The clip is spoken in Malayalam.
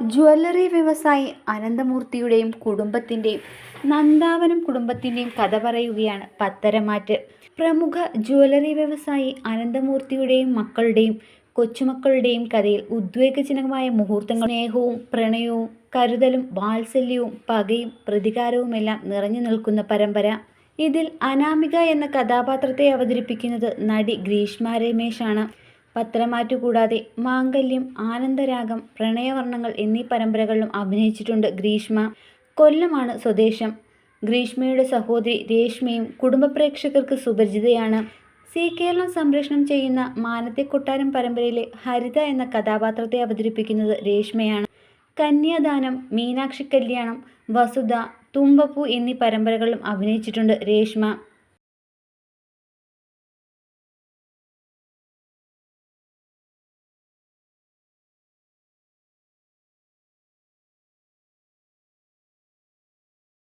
ജ്വല്ലറി വ്യവസായി അനന്തമൂർത്തിയുടെയും കുടുംബത്തിൻ്റെയും നന്ദാവനം കുടുംബത്തിൻ്റെയും കഥ പറയുകയാണ് പത്തരമാറ്റ്. പ്രമുഖ ജ്വല്ലറി വ്യവസായി അനന്തമൂർത്തിയുടെയും മക്കളുടെയും കൊച്ചുമക്കളുടെയും കഥയിൽ ഉദ്വേഗജനകമായ മുഹൂർത്തങ്ങൾ, സ്നേഹവും പ്രണയവും കരുതലും വാത്സല്യവും പകയും പ്രതികാരവുമെല്ലാം നിറഞ്ഞു നിൽക്കുന്ന പരമ്പര. ഇതിൽ അനാമിക എന്ന കഥാപാത്രത്തെ അവതരിപ്പിക്കുന്നത് നടി ഗ്രീഷ്മ രമേശാണ്. പത്തരമാറ്റു കൂടാതെ മാംഗല്യം, ആനന്ദരാഗം, പ്രണയവർണ്ണങ്ങൾ എന്നീ പരമ്പരകളിലും അഭിനയിച്ചിട്ടുണ്ട് ഗ്രീഷ്മ. കൊല്ലമാണ് സ്വദേശം. ഗ്രീഷ്മയുടെ സഹോദരി രേഷ്മയും കുടുംബ പ്രേക്ഷകർക്ക് സുപരിചിതയാണ്. സി കേരളം സംപ്രേഷണം ചെയ്യുന്ന മാനത്തെ കൊട്ടാരം പരമ്പരയിലെ ഹരിത എന്ന കഥാപാത്രത്തെ അവതരിപ്പിക്കുന്നത് രേഷ്മയാണ്. കന്യാദാനം, മീനാക്ഷി കല്യാണം, വസുധ, തുമ്പപ്പൂ എന്നീ പരമ്പരകളിലും അഭിനയിച്ചിട്ടുണ്ട് രേഷ്മ.